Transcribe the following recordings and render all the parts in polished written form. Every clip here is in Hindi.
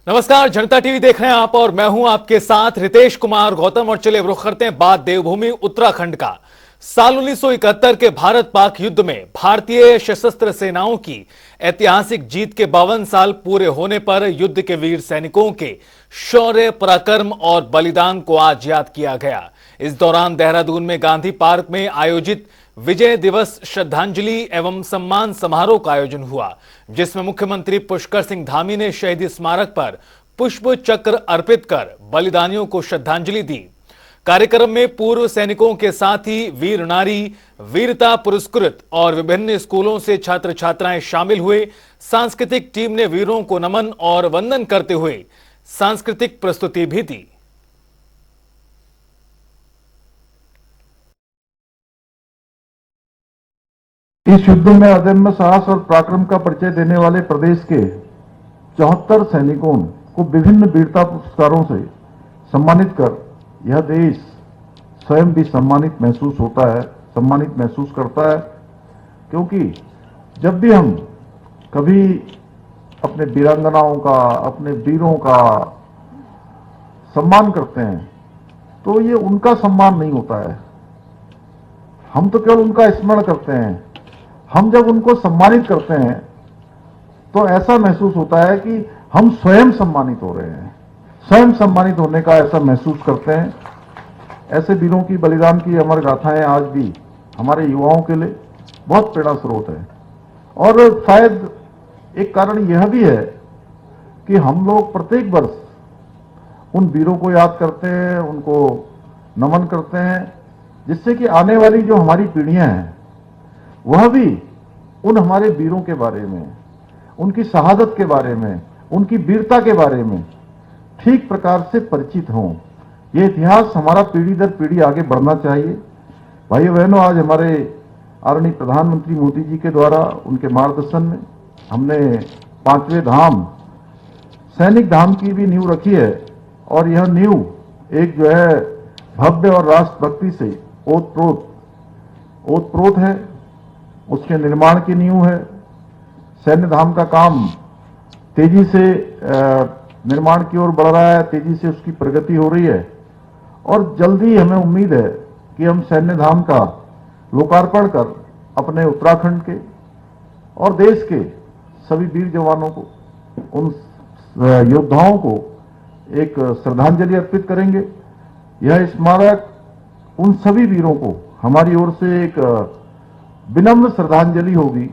नमस्कार, जनता टीवी देख रहे हैं आप और मैं हूं आपके साथ रितेश कुमार गौतम। और चलिए रुख करते हैं बात देवभूमि उत्तराखंड का। साल 1971 के भारत पाक युद्ध में भारतीय सशस्त्र सेनाओं की ऐतिहासिक जीत के 52 साल पूरे होने पर युद्ध के वीर सैनिकों के शौर्य, पराक्रम और बलिदान को आज याद किया गया। इस दौरान देहरादून में गांधी पार्क में आयोजित विजय दिवस श्रद्धांजलि एवं सम्मान समारोह का आयोजन हुआ, जिसमें मुख्यमंत्री पुष्कर सिंह धामी ने शहीदी स्मारक पर पुष्प चक्र अर्पित कर बलिदानियों को श्रद्धांजलि दी। कार्यक्रम में पूर्व सैनिकों के साथ ही वीर नारी, वीरता पुरस्कृत और विभिन्न स्कूलों से छात्र छात्राएं शामिल हुए। सांस्कृतिक टीम ने वीरों को नमन और वंदन करते हुए सांस्कृतिक प्रस्तुति भी दी। इस युद्ध में अदम्य साहस और पराक्रम का परिचय देने वाले प्रदेश के 74 सैनिकों को विभिन्न वीरता पुरस्कारों से सम्मानित कर यह देश स्वयं भी सम्मानित महसूस करता है, क्योंकि जब भी हम कभी अपने वीरांगनाओं का, अपने वीरों का सम्मान करते हैं तो ये उनका सम्मान नहीं होता है, हम तो केवल उनका स्मरण करते हैं। हम जब उनको सम्मानित करते हैं तो ऐसा महसूस होता है कि हम स्वयं सम्मानित हो रहे हैं, स्वयं सम्मानित होने का ऐसा महसूस करते हैं। ऐसे वीरों की बलिदान की अमर गाथाएं आज भी हमारे युवाओं के लिए बहुत प्रेरणा स्रोत है। और शायद एक कारण यह भी है कि हम लोग प्रत्येक वर्ष उन वीरों को याद करते हैं, उनको नमन करते हैं, जिससे कि आने वाली जो हमारी पीढ़ियां हैं वह भी उन हमारे वीरों के बारे में, उनकी शहादत के बारे में, उनकी वीरता के बारे में ठीक प्रकार से परिचित हों। ये इतिहास हमारा पीढ़ी दर पीढ़ी आगे बढ़ना चाहिए। भाइयों बहनों, आज हमारे आदरणीय प्रधानमंत्री मोदी जी के द्वारा उनके मार्गदर्शन में हमने 5वें धाम सैनिक धाम की भी नींव रखी है। और यह नींव एक जो है भव्य और राष्ट्रभक्ति से ओतप्रोत है, उसके निर्माण की नींव है। सैन्य धाम का काम तेजी से निर्माण की ओर बढ़ रहा है, तेजी से उसकी प्रगति हो रही है और जल्दी हमें उम्मीद है कि हम सैन्य धाम का लोकार्पण कर अपने उत्तराखंड के और देश के सभी वीर जवानों को, उन योद्धाओं को एक श्रद्धांजलि अर्पित करेंगे। यह स्मारक उन सभी वीरों को हमारी ओर से एक विनम्र श्रद्धांजलि होगी।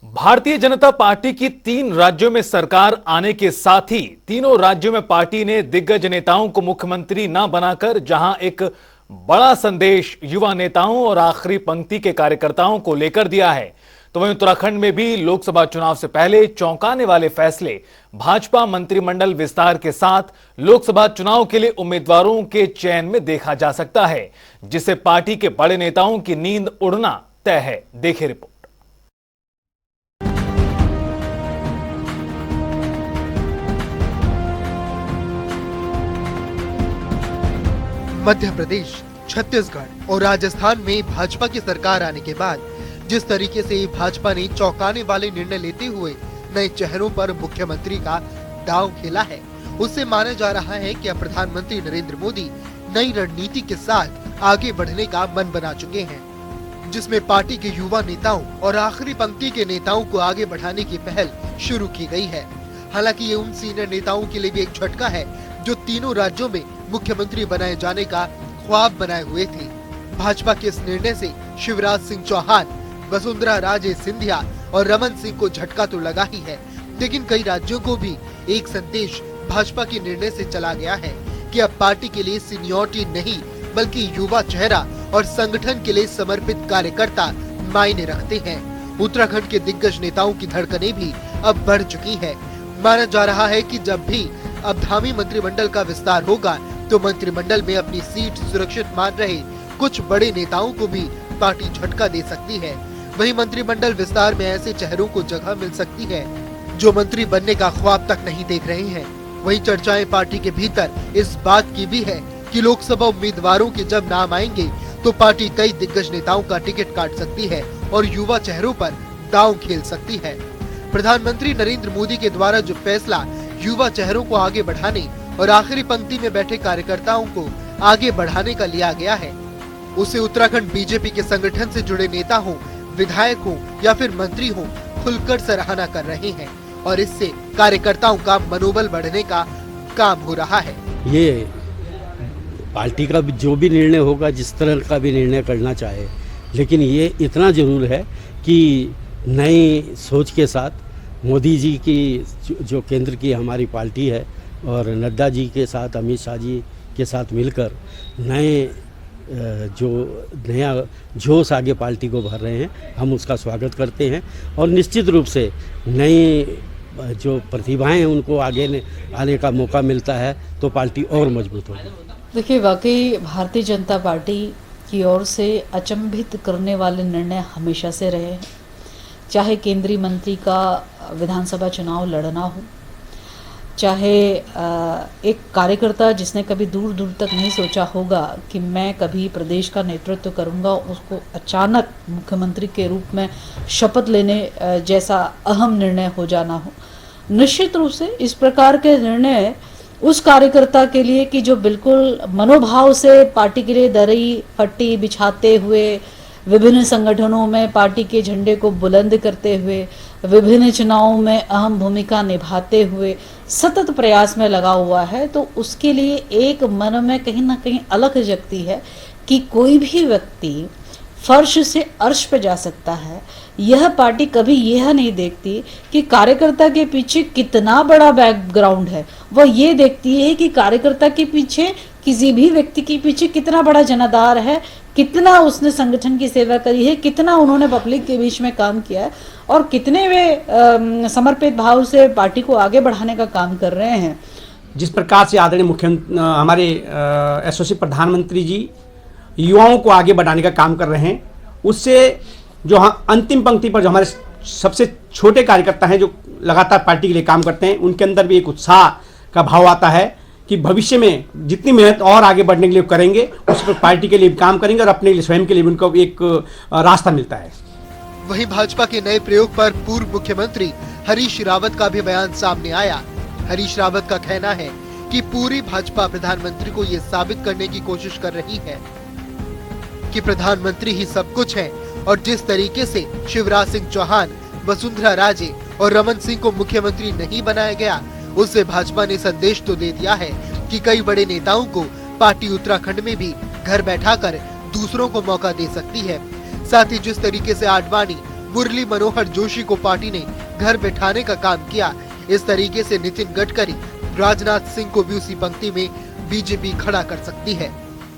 भारतीय जनता पार्टी की 3 राज्यों में सरकार आने के साथ ही तीनों राज्यों में पार्टी ने दिग्गज नेताओं को मुख्यमंत्री न बनाकर जहां एक बड़ा संदेश युवा नेताओं और आखिरी पंक्ति के कार्यकर्ताओं को लेकर दिया है, तो वहीं उत्तराखंड में भी लोकसभा चुनाव से पहले चौंकाने वाले फैसले भाजपा मंत्रिमंडल विस्तार के साथ लोकसभा चुनाव के लिए उम्मीदवारों के चयन में देखा जा सकता है, जिससे पार्टी के बड़े नेताओं की नींद उड़ना तय है। देखिए रिपोर्ट। मध्य प्रदेश, छत्तीसगढ़ और राजस्थान में भाजपा की सरकार आने के बाद जिस तरीके से भाजपा ने चौंकाने वाले निर्णय लेते हुए नए चेहरों पर मुख्यमंत्री का दांव खेला है, उससे माना जा रहा है कि अब प्रधानमंत्री नरेंद्र मोदी नई रणनीति के साथ आगे बढ़ने का मन बना चुके हैं, जिसमें पार्टी के युवा नेताओं और आखिरी पंक्ति के नेताओं को आगे बढ़ाने की पहल शुरू की गई है। हालांकि ये उन सीनियर नेताओं के लिए भी एक झटका है जो तीनों राज्यों में मुख्यमंत्री बनाए जाने का ख्वाब बनाए हुए थे। भाजपा के इस निर्णय से शिवराज सिंह चौहान, वसुंधरा राजे सिंधिया और रमन सिंह को झटका तो लगा ही है, लेकिन कई राज्यों को भी एक संदेश भाजपा के निर्णय से चला गया है कि अब पार्टी के लिए सीनियरिटी नहीं बल्कि युवा चेहरा और संगठन के लिए समर्पित कार्यकर्ता मायने रखते हैं। उत्तराखंड के दिग्गज नेताओं की धड़कनें भी अब बढ़ चुकी है। माना जा रहा है कि जब भी अब धामी मंत्रिमंडल का विस्तार होगा तो मंत्रिमंडल में अपनी सीट सुरक्षित मान रहे कुछ बड़े नेताओं को भी पार्टी झटका दे सकती है। वहीं मंत्रिमंडल विस्तार में ऐसे चेहरों को जगह मिल सकती है जो मंत्री बनने का ख्वाब तक नहीं देख रहे हैं। वहीं चर्चाएं पार्टी के भीतर इस बात की भी है कि लोकसभा उम्मीदवारों के जब नाम आएंगे तो पार्टी कई दिग्गज नेताओं का टिकट काट सकती है और युवा चेहरों पर दांव खेल सकती है। प्रधानमंत्री नरेंद्र मोदी के द्वारा जो फैसला युवा चेहरों को आगे बढ़ाने और आखिरी पंक्ति में बैठे कार्यकर्ताओं को आगे बढ़ाने का लिया गया है, उसे उत्तराखंड बीजेपी के संगठन से जुड़े नेता हो, विधायक हो या फिर मंत्री हो, खुलकर सराहना कर रहे हैं और इससे कार्यकर्ताओं का मनोबल बढ़ने का काम हो रहा है। ये पार्टी का जो भी निर्णय होगा, जिस तरह का भी निर्णय करना चाहे, लेकिन ये इतना जरूर है कि नई सोच के साथ मोदी जी की जो केंद्र की हमारी पार्टी है और नड्डा जी के साथ, अमित शाह जी के साथ मिलकर जो नया जोश आगे पार्टी को भर रहे हैं, हम उसका स्वागत करते हैं और निश्चित रूप से नई जो प्रतिभाएं हैं उनको आगे आने का मौका मिलता है तो पार्टी और मजबूत होगी। देखिए, वाकई भारतीय जनता पार्टी की ओर से अचंभित करने वाले निर्णय हमेशा से रहे हैं। चाहे केंद्रीय मंत्री का विधानसभा चुनाव लड़ना हो, चाहे एक कार्यकर्ता जिसने कभी दूर दूर तक नहीं सोचा होगा कि मैं कभी प्रदेश का नेतृत्व करूंगा, उसको अचानक मुख्यमंत्री के रूप में शपथ लेने जैसा अहम निर्णय हो जाना हो। निश्चित रूप से इस प्रकार के निर्णय उस कार्यकर्ता के लिए कि जो बिल्कुल मनोभाव से पार्टी के लिए दरी पट्टी बिछाते हुए, विभिन्न संगठनों में पार्टी के झंडे को बुलंद करते हुए, विभिन्न चुनावों में अहम भूमिका निभाते हुए सतत प्रयास में लगा हुआ है, तो उसके लिए एक मन में कहीं ना कहीं अलग जगती है कि कोई भी व्यक्ति फर्श से अर्श पे जा सकता है। यह पार्टी कभी यह नहीं देखती कि कार्यकर्ता के पीछे कितना बड़ा बैकग्राउंड है, वह ये देखती है कि कार्यकर्ता के पीछे, किसी भी व्यक्ति के पीछे कितना बड़ा जनाधार है, कितना उसने संगठन की सेवा करी है, कितना उन्होंने पब्लिक के बीच में काम किया है और कितने वे समर्पित भाव से पार्टी को आगे बढ़ाने का काम कर रहे हैं। जिस प्रकार से आदरणीय मुख्यमंत्री हमारे यशस्वी प्रधानमंत्री जी युवाओं को आगे बढ़ाने का काम कर रहे हैं, उससे जो अंतिम पंक्ति पर जो हमारे सबसे छोटे कार्यकर्ता हैं जो लगातार पार्टी के लिए काम करते हैं, उनके अंदर भी एक उत्साह का भाव आता है कि भविष्य में जितनी मेहनत और आगे बढ़ने के लिए करेंगे, उस पर पार्टी के लिए काम करेंगे और अपने लिए स्वयं के लिए उनको एक रास्ता मिलता है। वहीं भाजपा के नए प्रयोग पर पूर्व मुख्यमंत्री हरीश रावत का भी बयान सामने आया। हरीश रावत का कहना है कि पूरी भाजपा प्रधानमंत्री को ये साबित करने की कोशिश कर रही है कि प्रधानमंत्री ही सब कुछ है और जिस तरीके से शिवराज सिंह चौहान, वसुंधरा राजे और रमन सिंह को मुख्यमंत्री नहीं बनाया गया, उससे भाजपा ने संदेश तो दे दिया है कि कई बड़े नेताओं को पार्टी उत्तराखंड में भी घर बैठाकर दूसरों को मौका दे सकती है। साथ ही जिस तरीके से आडवाणी, मुरली मनोहर जोशी को पार्टी ने घर बैठाने का काम किया, इस तरीके से नितिन गडकरी, राजनाथ सिंह को भी उसी पंक्ति में बीजेपी खड़ा कर सकती है।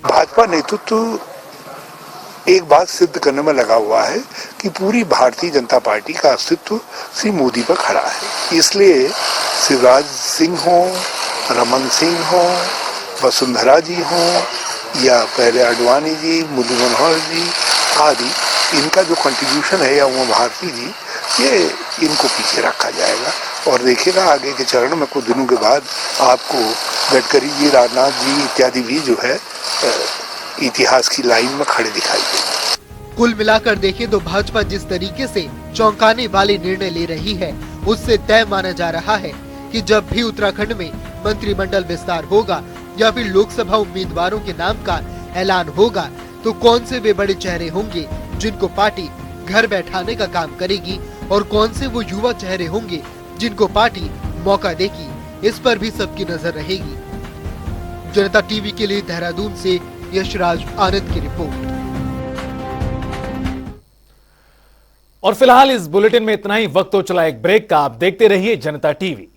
भाजपा नेतृत्व एक बात सिद्ध करने में लगा हुआ है कि पूरी भारतीय जनता पार्टी का अस्तित्व श्री मोदी पर खड़ा है। इसलिए शिवराज सिंह हो, रमन सिंह हो, वसुंधरा जी हो या पहले आडवाणी जी, मुरली मनोहर जी आदि, इनका जो कंट्रीब्यूशन है या उमा भारती जी, ये इनको पीछे रखा जाएगा और देखिएगा आगे के चरण में कुछ दिनों के बाद आपको गडकरी जी, राजनाथ जी इत्यादि भी जो है इतिहास की लाइन में खड़े दिखाई देंगे। कुल मिलाकर देखें तो भाजपा जिस तरीके से चौंकाने वाले निर्णय ले रही है, उससे तय माना जा रहा है कि जब भी उत्तराखंड में मंत्रिमंडल विस्तार होगा या फिर लोकसभा उम्मीदवारों के नाम का ऐलान होगा, तो कौन से वे बड़े चेहरे होंगे जिनको पार्टी घर बैठाने का काम करेगी और कौन से वो युवा चेहरे होंगे जिनको पार्टी मौका देगी, इस पर भी सबकी नजर रहेगी। जनता टीवी के लिए देहरादून से यशराज आनंद की रिपोर्ट। और फिलहाल इस बुलेटिन में इतना ही। वक्त हो चला एक ब्रेक का। आप देखते रहिए जनता टीवी।